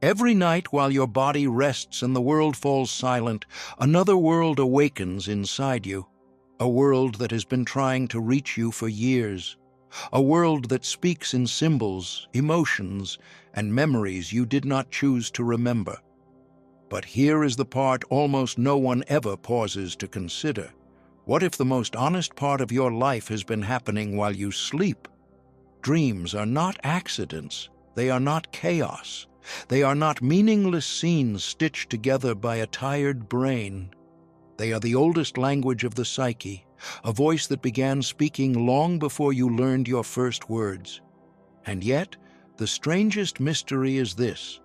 Every night while your body rests and the world falls silent, another world awakens inside you. A world that has been trying to reach you for years. A world that speaks in symbols, emotions, and memories you did not choose to remember. But here is the part almost no one ever pauses to consider. What if the most honest part of your life has been happening while you sleep? Dreams are not accidents. They are not chaos. They are not meaningless scenes stitched together by a tired brain. They are the oldest language of the psyche, a voice that began speaking long before you learned your first words. And yet, the strangest mystery is this.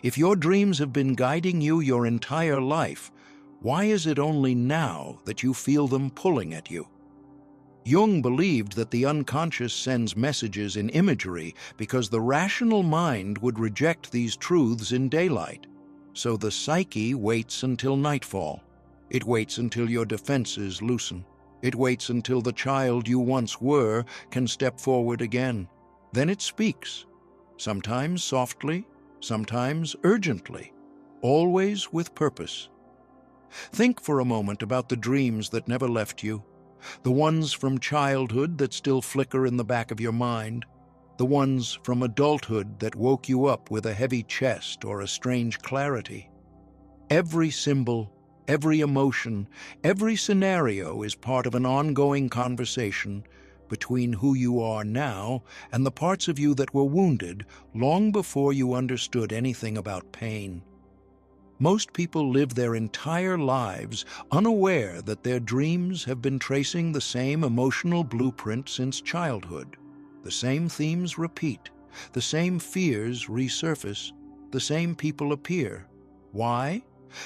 If your dreams have been guiding you your entire life, why is it only now that you feel them pulling at you? Jung believed that the unconscious sends messages in imagery because the rational mind would reject these truths in daylight. So the psyche waits until nightfall. It waits until your defenses loosen. It waits until the child you once were can step forward again. Then it speaks, sometimes softly, sometimes urgently, always with purpose. Think for a moment about the dreams that never left you, the ones from childhood that still flicker in the back of your mind, the ones from adulthood that woke you up with a heavy chest or a strange clarity. Every symbol, every emotion, every scenario is part of an ongoing conversation between who you are now and the parts of you that were wounded long before you understood anything about pain. Most people live their entire lives unaware that their dreams have been tracing the same emotional blueprint since childhood. The same themes repeat, the same fears resurface, the same people appear. Why?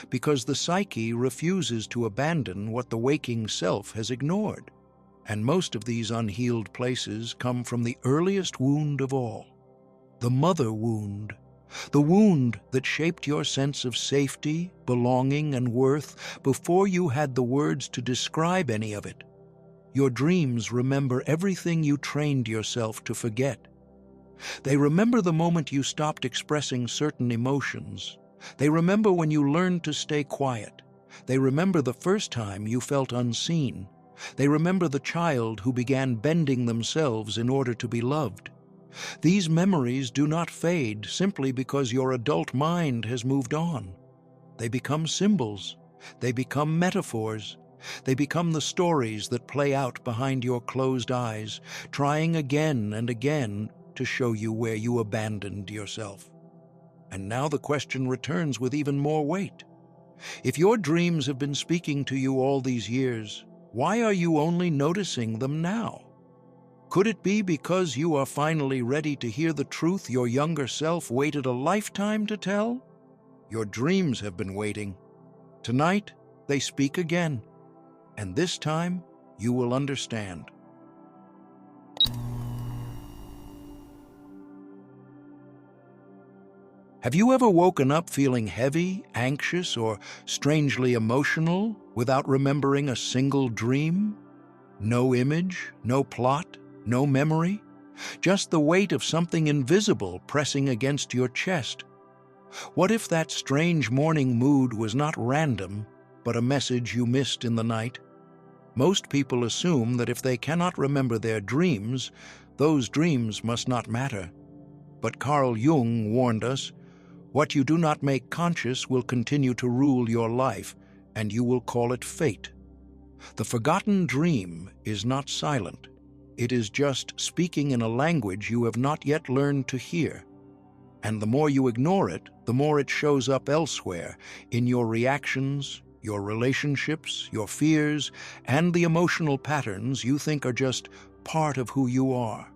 Because the psyche refuses to abandon what the waking self has ignored. And most of these unhealed places come from the earliest wound of all, the mother wound. The wound that shaped your sense of safety, belonging, and worth before you had the words to describe any of it. Your dreams remember everything you trained yourself to forget. They remember the moment you stopped expressing certain emotions. They remember when you learned to stay quiet. They remember the first time you felt unseen. They remember the child who began bending themselves in order to be loved. These memories do not fade simply because your adult mind has moved on. They become symbols. They become metaphors. They become the stories that play out behind your closed eyes, trying again and again to show you where you abandoned yourself. And now the question returns with even more weight. If your dreams have been speaking to you all these years, why are you only noticing them now? Could it be because you are finally ready to hear the truth your younger self waited a lifetime to tell? Your dreams have been waiting. Tonight, they speak again. And this time, you will understand. Have you ever woken up feeling heavy, anxious, or strangely emotional without remembering a single dream? No image, no plot, no memory, just the weight of something invisible pressing against your chest. What if that strange morning mood was not random, but a message you missed in the night? Most people assume that if they cannot remember their dreams, those dreams must not matter. But Carl Jung warned us, what you do not make conscious will continue to rule your life, and you will call it fate. The forgotten dream is not silent. It is just speaking in a language you have not yet learned to hear. And the more you ignore it, the more it shows up elsewhere, in your reactions, your relationships, your fears, and the emotional patterns you think are just part of who you are.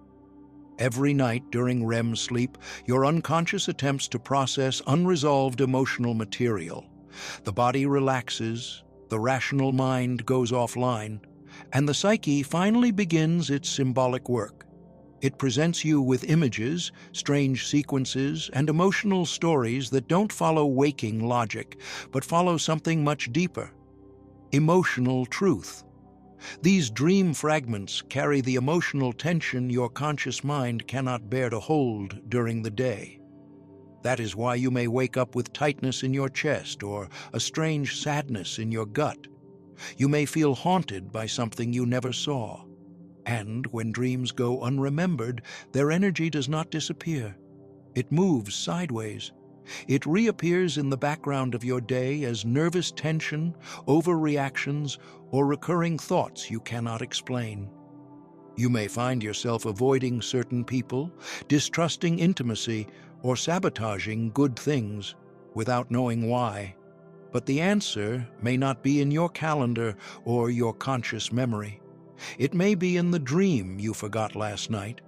Every night during REM sleep, your unconscious attempts to process unresolved emotional material. The body relaxes, the rational mind goes offline, and the psyche finally begins its symbolic work. It presents you with images, strange sequences, and emotional stories that don't follow waking logic, but follow something much deeper: emotional truth. These dream fragments carry the emotional tension your conscious mind cannot bear to hold during the day. That is why you may wake up with tightness in your chest or a strange sadness in your gut. You may feel haunted by something you never saw. And when dreams go unremembered, their energy does not disappear. It moves sideways. It reappears in the background of your day as nervous tension, overreactions, or recurring thoughts you cannot explain. You may find yourself avoiding certain people, distrusting intimacy, or sabotaging good things without knowing why. But the answer may not be in your calendar or your conscious memory. It may be in the dream you forgot last night,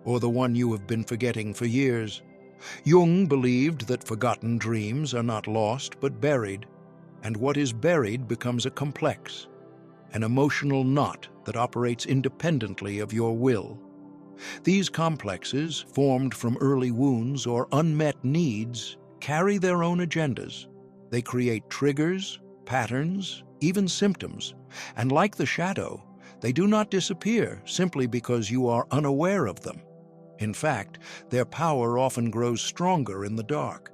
or the one you have been forgetting for years. Jung believed that forgotten dreams are not lost but buried, and what is buried becomes a complex, an emotional knot that operates independently of your will. These complexes, formed from early wounds or unmet needs, carry their own agendas. They create triggers, patterns, even symptoms, and like the shadow, they do not disappear simply because you are unaware of them. In fact, their power often grows stronger in the dark.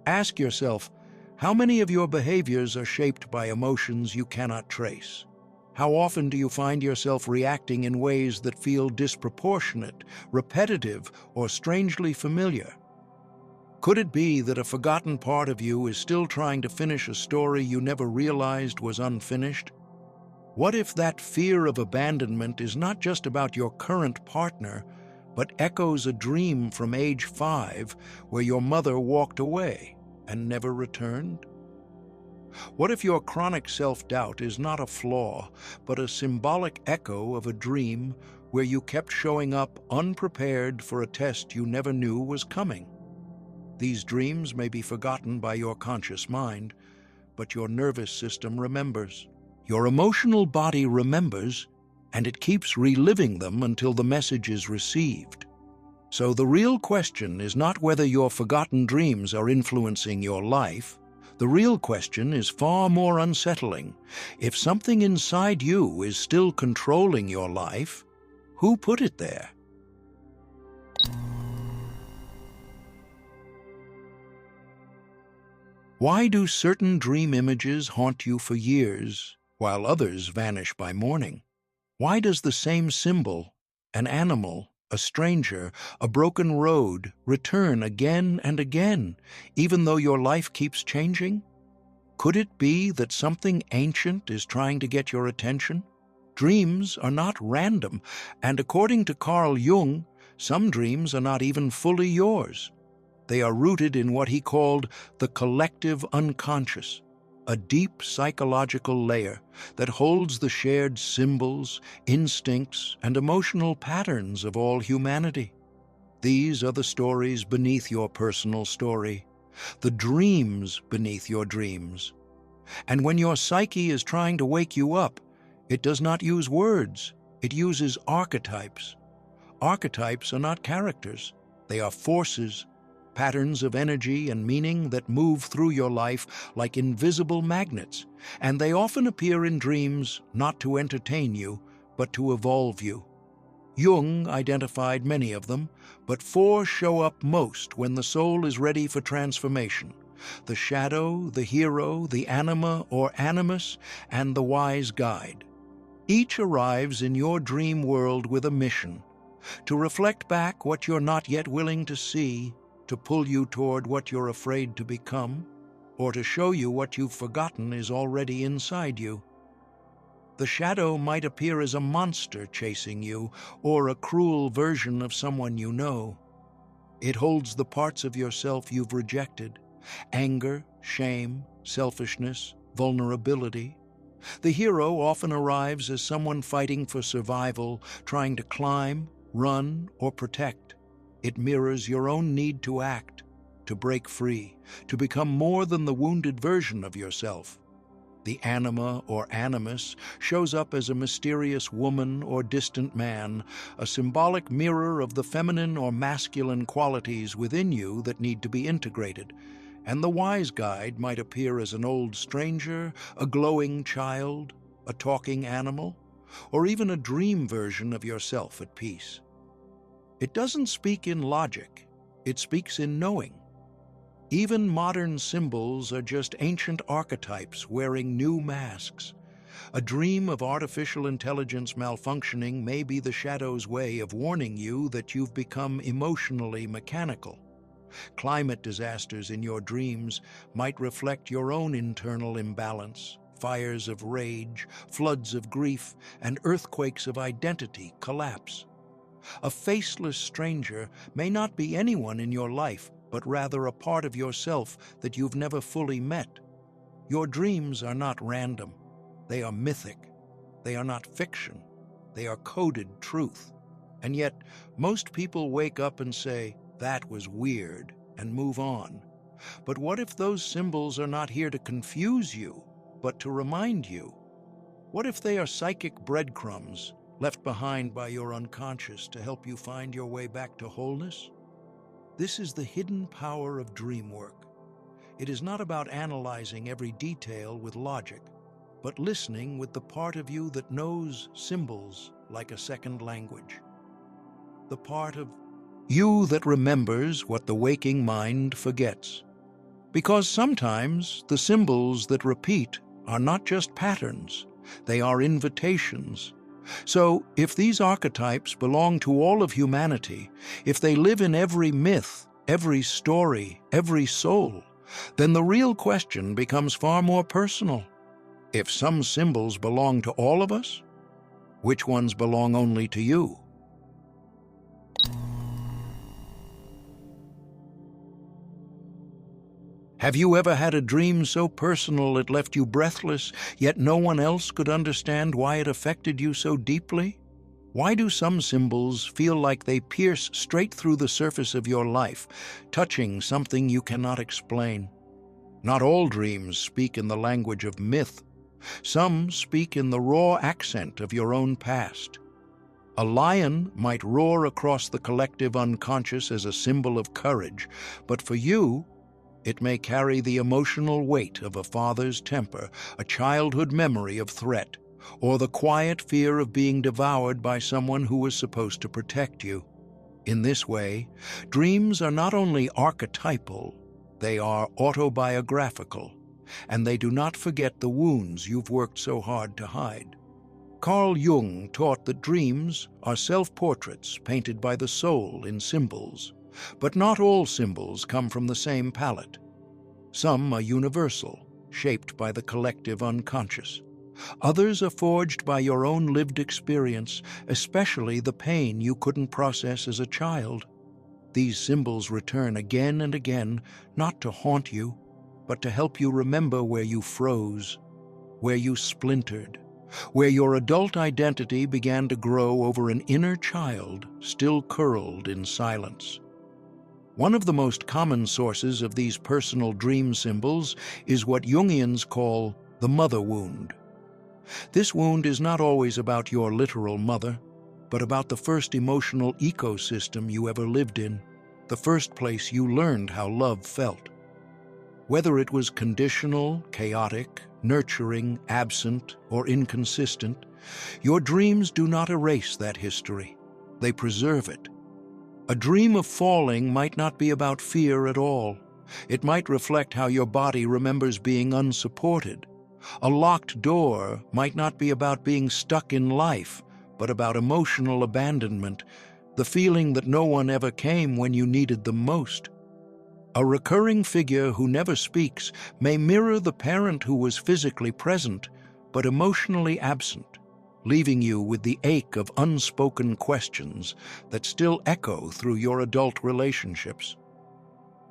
Ask yourself, how many of your behaviors are shaped by emotions you cannot trace? How often do you find yourself reacting in ways that feel disproportionate, repetitive, or strangely familiar? Could it be that a forgotten part of you is still trying to finish a story you never realized was unfinished? What if that fear of abandonment is not just about your current partner, but echoes a dream from age 5 where your mother walked away and never returned? What if your chronic self-doubt is not a flaw, but a symbolic echo of a dream where you kept showing up unprepared for a test you never knew was coming? These dreams may be forgotten by your conscious mind, but your nervous system remembers. Your emotional body remembers, and it keeps reliving them until the message is received. So the real question is not whether your forgotten dreams are influencing your life. The real question is far more unsettling. If something inside you is still controlling your life, who put it there? Why do certain dream images haunt you for years, while others vanish by morning? Why does the same symbol, an animal, a stranger, a broken road, return again and again, even though your life keeps changing? Could it be that something ancient is trying to get your attention? Dreams are not random, and according to Carl Jung, some dreams are not even fully yours. They are rooted in what he called the collective unconscious, a deep psychological layer that holds the shared symbols, instincts, and emotional patterns of all humanity. These are the stories beneath your personal story, the dreams beneath your dreams. And when your psyche is trying to wake you up, it does not use words, it uses archetypes. Archetypes are not characters, they are forces, patterns of energy and meaning that move through your life like invisible magnets, and they often appear in dreams not to entertain you, but to evolve you. Jung identified many of them, but 4 show up most when the soul is ready for transformation: the shadow, the hero, the anima or animus, and the wise guide. Each arrives in your dream world with a mission: to reflect back what you're not yet willing to see, to pull you toward what you're afraid to become, or to show you what you've forgotten is already inside you. The shadow might appear as a monster chasing you, or a cruel version of someone you know. It holds the parts of yourself you've rejected: anger, shame, selfishness, vulnerability. The hero often arrives as someone fighting for survival, trying to climb, run, or protect. It mirrors your own need to act, to break free, to become more than the wounded version of yourself. The anima or animus shows up as a mysterious woman or distant man, a symbolic mirror of the feminine or masculine qualities within you that need to be integrated. And the wise guide might appear as an old stranger, a glowing child, a talking animal, or even a dream version of yourself at peace. It doesn't speak in logic, it speaks in knowing. Even modern symbols are just ancient archetypes wearing new masks. A dream of artificial intelligence malfunctioning may be the shadow's way of warning you that you've become emotionally mechanical. Climate disasters in your dreams might reflect your own internal imbalance. Fires of rage, floods of grief, and earthquakes of identity collapse. A faceless stranger may not be anyone in your life, but rather a part of yourself that you've never fully met. Your dreams are not random. They are mythic. They are not fiction. They are coded truth. And yet, most people wake up and say, "That was weird," and move on. But what if those symbols are not here to confuse you, but to remind you? What if they are psychic breadcrumbs left behind by your unconscious to help you find your way back to wholeness? This is the hidden power of dream work. It is not about analyzing every detail with logic, but listening with the part of you that knows symbols like a second language. The part of you that remembers what the waking mind forgets. Because sometimes the symbols that repeat are not just patterns, they are invitations. So, if these archetypes belong to all of humanity, if they live in every myth, every story, every soul, then the real question becomes far more personal. If some symbols belong to all of us, which ones belong only to you? Have you ever had a dream so personal it left you breathless, yet no one else could understand why it affected you so deeply? Why do some symbols feel like they pierce straight through the surface of your life, touching something you cannot explain? Not all dreams speak in the language of myth. Some speak in the raw accent of your own past. A lion might roar across the collective unconscious as a symbol of courage, but for you, it may carry the emotional weight of a father's temper, a childhood memory of threat, or the quiet fear of being devoured by someone who was supposed to protect you. In this way, dreams are not only archetypal, they are autobiographical, and they do not forget the wounds you've worked so hard to hide. Carl Jung taught that dreams are self-portraits painted by the soul in symbols. But not all symbols come from the same palette. Some are universal, shaped by the collective unconscious. Others are forged by your own lived experience, especially the pain you couldn't process as a child. These symbols return again and again, not to haunt you, but to help you remember where you froze, where you splintered, where your adult identity began to grow over an inner child still curled in silence. One of the most common sources of these personal dream symbols is what Jungians call the mother wound. This wound is not always about your literal mother, but about the first emotional ecosystem you ever lived in, the first place you learned how love felt. Whether it was conditional, chaotic, nurturing, absent, or inconsistent, your dreams do not erase that history. They preserve it. A dream of falling might not be about fear at all. It might reflect how your body remembers being unsupported. A locked door might not be about being stuck in life, but about emotional abandonment, the feeling that no one ever came when you needed them most. A recurring figure who never speaks may mirror the parent who was physically present, but emotionally absent, leaving you with the ache of unspoken questions that still echo through your adult relationships.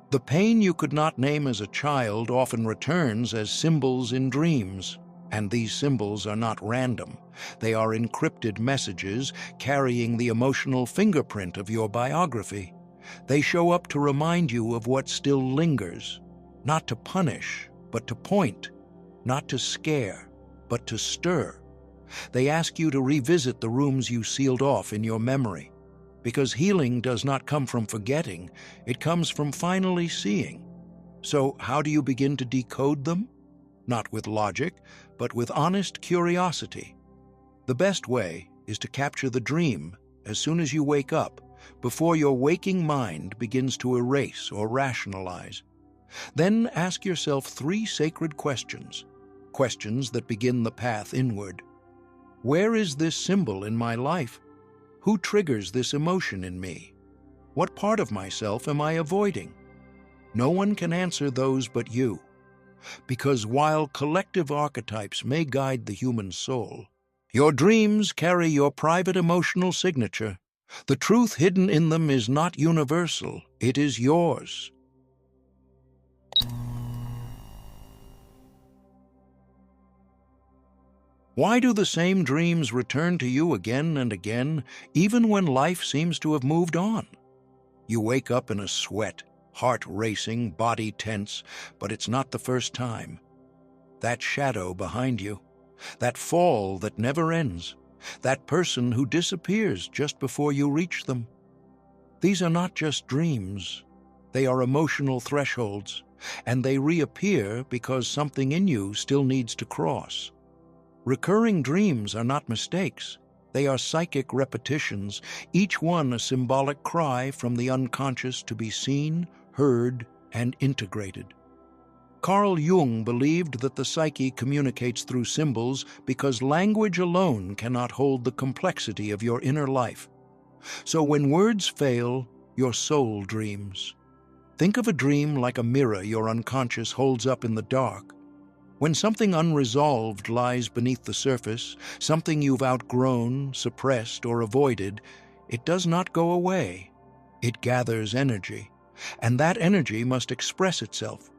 The pain you could not name as a child often returns as symbols in dreams, and these symbols are not random. They are encrypted messages carrying the emotional fingerprint of your biography. They show up to remind you of what still lingers, not to punish, but to point, not to scare, but to stir. They ask you to revisit the rooms you sealed off in your memory, because healing does not come from forgetting, it comes from finally seeing. So how do you begin to decode them? Not with logic, but with honest curiosity. The best way is to capture the dream as soon as you wake up, before your waking mind begins to erase or rationalize. Then ask yourself 3 sacred questions, questions that begin the path inward. Where is this symbol in my life? Who triggers this emotion in me? What part of myself am I avoiding? No one can answer those but you, because while collective archetypes may guide the human soul, your dreams carry your private emotional signature. The truth hidden in them is not universal, it is yours. Why do the same dreams return to you again and again, even when life seems to have moved on? You wake up in a sweat, heart racing, body tense, but it's not the first time. That shadow behind you, that fall that never ends, that person who disappears just before you reach them. These are not just dreams, they are emotional thresholds, and they reappear because something in you still needs to cross. Recurring dreams are not mistakes. They are psychic repetitions, each one a symbolic cry from the unconscious to be seen, heard, and integrated. Carl Jung believed that the psyche communicates through symbols because language alone cannot hold the complexity of your inner life. So when words fail, your soul dreams. Think of a dream like a mirror your unconscious holds up in the dark. When something unresolved lies beneath the surface, something you've outgrown, suppressed, or avoided, it does not go away. It gathers energy, and that energy must express itself.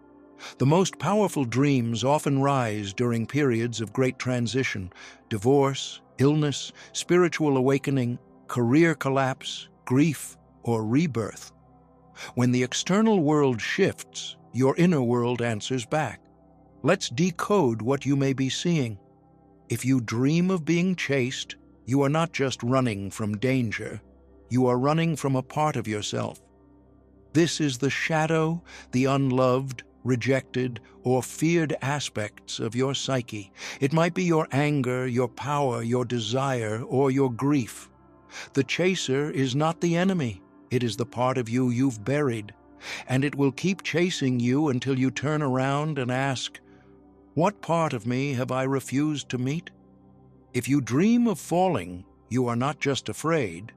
The most powerful dreams often rise during periods of great transition: divorce, illness, spiritual awakening, career collapse, grief, or rebirth. When the external world shifts, your inner world answers back. Let's decode what you may be seeing. If you dream of being chased, you are not just running from danger, you are running from a part of yourself. This is the shadow, the unloved, rejected, or feared aspects of your psyche. It might be your anger, your power, your desire, or your grief. The chaser is not the enemy. It is the part of you you've buried, and it will keep chasing you until you turn around and ask, "What part of me have I refused to meet?" If you dream of falling, you are not just afraid,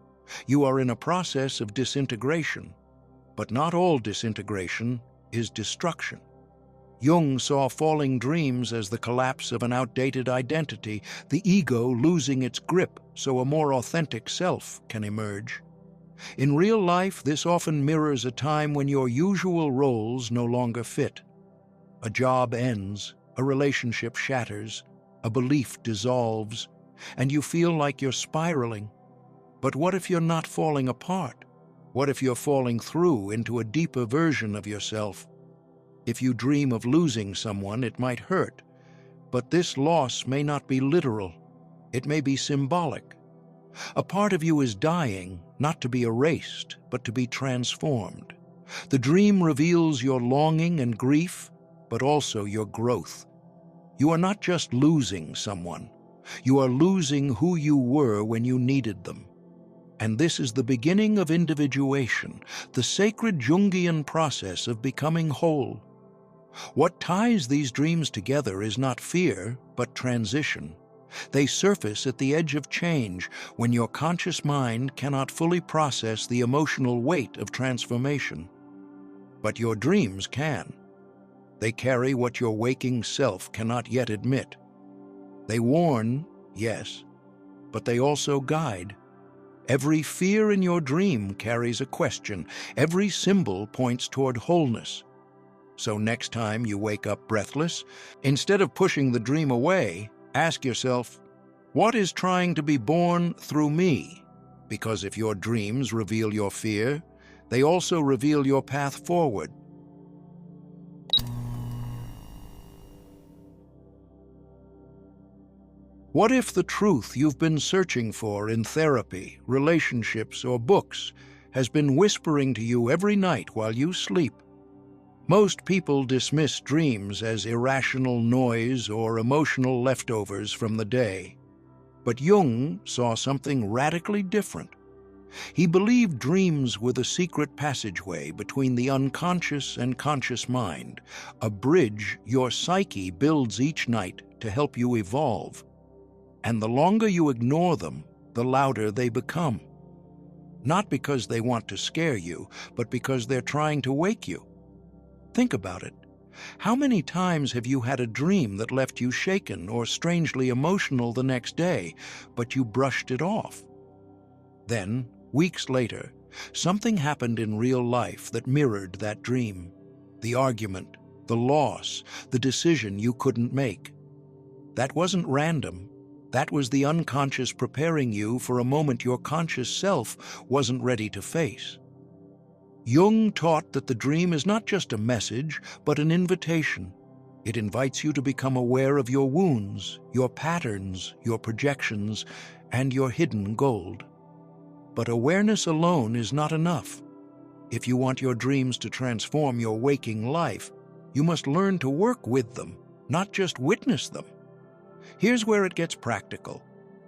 you are in a process of disintegration. But not all disintegration is destruction. Jung saw falling dreams as the collapse of an outdated identity, the ego losing its grip so a more authentic self can emerge. In real life, this often mirrors a time when your usual roles no longer fit. A job ends, a relationship shatters, a belief dissolves, and you feel like you're spiraling. But what if you're not falling apart? What if you're falling through into a deeper version of yourself? If you dream of losing someone, it might hurt, but this loss may not be literal. It may be symbolic. A part of you is dying, not to be erased, but to be transformed. The dream reveals your longing and grief, but also your growth. You are not just losing someone. You are losing who you were when you needed them. And this is the beginning of individuation, the sacred Jungian process of becoming whole. What ties these dreams together is not fear, but transition. They surface at the edge of change when your conscious mind cannot fully process the emotional weight of transformation. But your dreams can. They carry what your waking self cannot yet admit. They warn, yes, but they also guide. Every fear in your dream carries a question. Every symbol points toward wholeness. So next time you wake up breathless, instead of pushing the dream away, ask yourself, what is trying to be born through me? Because if your dreams reveal your fear, they also reveal your path forward. What if the truth you've been searching for in therapy, relationships, or books has been whispering to you every night while you sleep? Most people dismiss dreams as irrational noise or emotional leftovers from the day. But Jung saw something radically different. He believed dreams were the secret passageway between the unconscious and conscious mind, a bridge your psyche builds each night to help you evolve. And the longer you ignore them, the louder they become. Not because they want to scare you, but because they're trying to wake you. Think about it. How many times have you had a dream that left you shaken or strangely emotional the next day, but you brushed it off? Then, weeks later, something happened in real life that mirrored that dream. The argument, the loss, the decision you couldn't make. That wasn't random. That was the unconscious preparing you for a moment your conscious self wasn't ready to face. Jung taught that the dream is not just a message, but an invitation. It invites you to become aware of your wounds, your patterns, your projections, and your hidden gold. But awareness alone is not enough. If you want your dreams to transform your waking life, you must learn to work with them, not just witness them. Here's where it gets practical.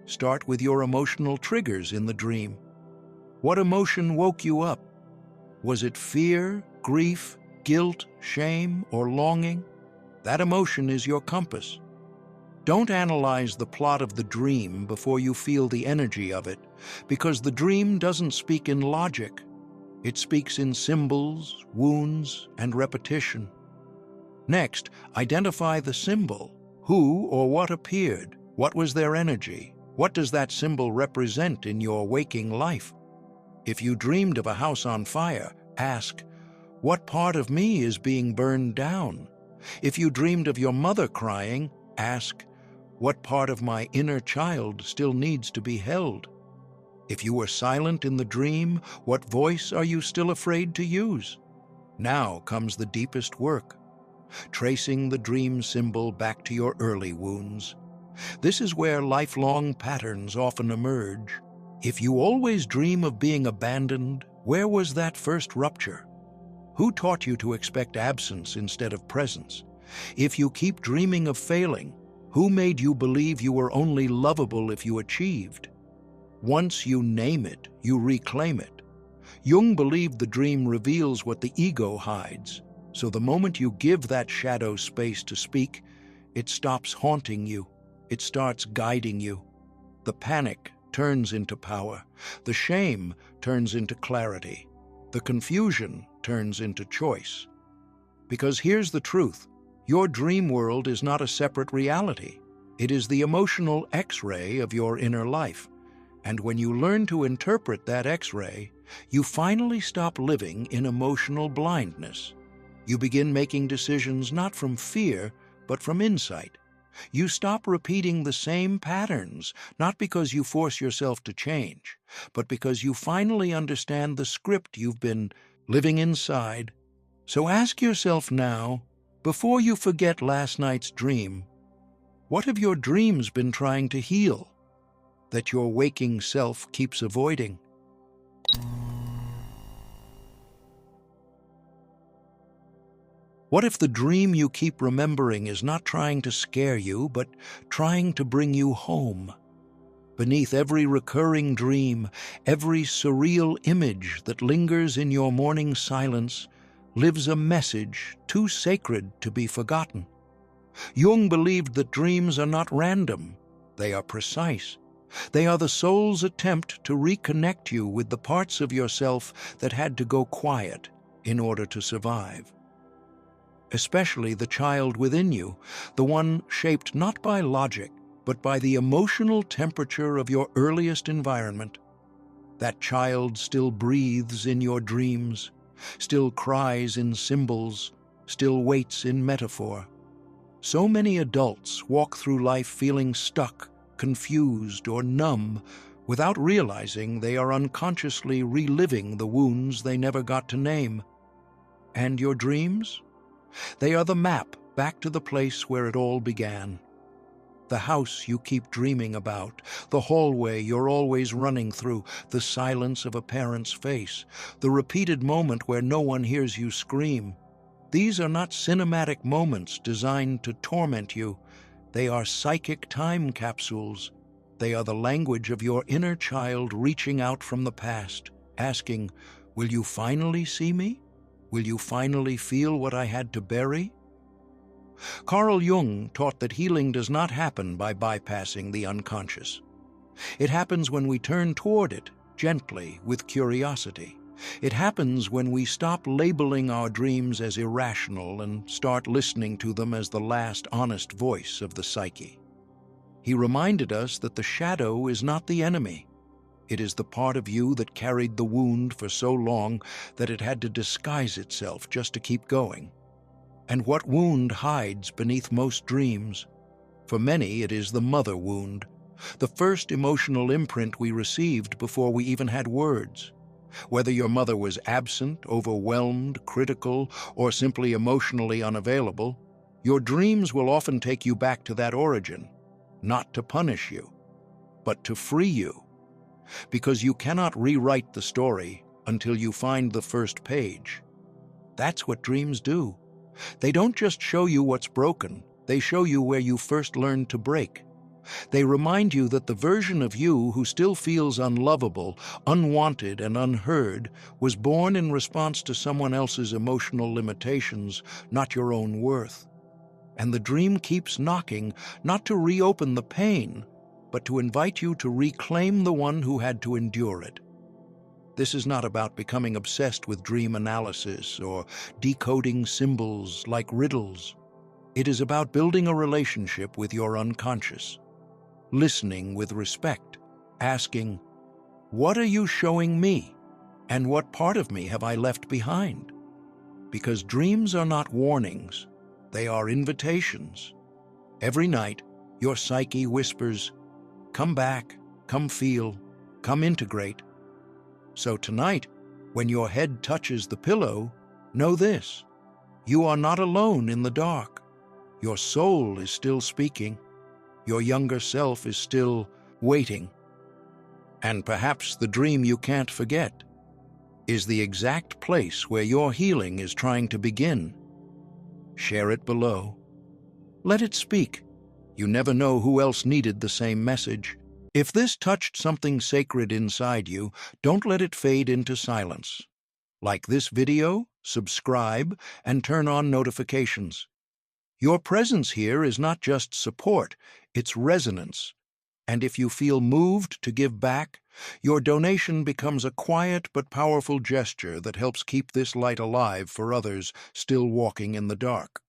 Start with your emotional triggers in the dream. What emotion woke you up? Was it fear, grief, guilt, shame, or longing? That emotion is your compass. Don't analyze the plot of the dream before you feel the energy of it, because the dream doesn't speak in logic. It speaks in symbols, wounds, and repetition. Next, identify the symbol. Who or what appeared? What was their energy? What does that symbol represent in your waking life? If you dreamed of a house on fire, ask, what part of me is being burned down? If you dreamed of your mother crying, ask, what part of my inner child still needs to be held? If you were silent in the dream, what voice are you still afraid to use? Now comes the deepest work, tracing the dream symbol back to your early wounds. This is where lifelong patterns often emerge. If you always dream of being abandoned, where was that first rupture? Who taught you to expect absence instead of presence? If you keep dreaming of failing, who made you believe you were only lovable if you achieved? Once you name it, you reclaim it. Jung believed the dream reveals what the ego hides, so the moment you give that shadow space to speak, it stops haunting you. It starts guiding you. The panic turns into power. The shame turns into clarity. The confusion turns into choice. Because here's the truth. Your dream world is not a separate reality. It is the emotional X-ray of your inner life. And when you learn to interpret that X-ray, you finally stop living in emotional blindness. You begin making decisions not from fear, but from insight. You stop repeating the same patterns, not because you force yourself to change, but because you finally understand the script you've been living inside. So ask yourself now, before you forget last night's dream, what have your dreams been trying to heal that your waking self keeps avoiding? What if the dream you keep remembering is not trying to scare you, but trying to bring you home? Beneath every recurring dream, every surreal image that lingers in your morning silence, lives a message too sacred to be forgotten. Jung believed that dreams are not random, they are precise. They are the soul's attempt to reconnect you with the parts of yourself that had to go quiet in order to survive. Especially the child within you, the one shaped not by logic, but by the emotional temperature of your earliest environment. That child still breathes in your dreams, still cries in symbols, still waits in metaphor. So many adults walk through life feeling stuck, confused, or numb, without realizing they are unconsciously reliving the wounds they never got to name. And your dreams? They are the map back to the place where it all began. The house you keep dreaming about, the hallway you're always running through, the silence of a parent's face, the repeated moment where no one hears you scream. These are not cinematic moments designed to torment you. They are psychic time capsules. They are the language of your inner child reaching out from the past, asking, "Will you finally see me? Will you finally feel what I had to bury?" Carl Jung taught that healing does not happen by bypassing the unconscious. It happens when we turn toward it, gently, with curiosity. It happens when we stop labeling our dreams as irrational and start listening to them as the last honest voice of the psyche. He reminded us that the shadow is not the enemy. It is the part of you that carried the wound for so long that it had to disguise itself just to keep going. And what wound hides beneath most dreams? For many, it is the mother wound, the first emotional imprint we received before we even had words. Whether your mother was absent, overwhelmed, critical, or simply emotionally unavailable, your dreams will often take you back to that origin, not to punish you, but to free you. Because you cannot rewrite the story until you find the first page. That's what dreams do. They don't just show you what's broken, they show you where you first learned to break. They remind you that the version of you who still feels unlovable, unwanted, and unheard was born in response to someone else's emotional limitations, not your own worth. And the dream keeps knocking, not to reopen the pain, but to invite you to reclaim the one who had to endure it. This is not about becoming obsessed with dream analysis or decoding symbols like riddles. It is about building a relationship with your unconscious, listening with respect, asking, "What are you showing me? And what part of me have I left behind?" Because dreams are not warnings, they are invitations. Every night, your psyche whispers, "Come back, come feel, come integrate." So tonight, when your head touches the pillow, know this: you are not alone in the dark. Your soul is still speaking. Your younger self is still waiting. And perhaps the dream you can't forget is the exact place where your healing is trying to begin. Share it below. Let it speak. You never know who else needed the same message. If this touched something sacred inside you, don't let it fade into silence. Like this video, subscribe, and turn on notifications. Your presence here is not just support, it's resonance. And if you feel moved to give back, your donation becomes a quiet but powerful gesture that helps keep this light alive for others still walking in the dark.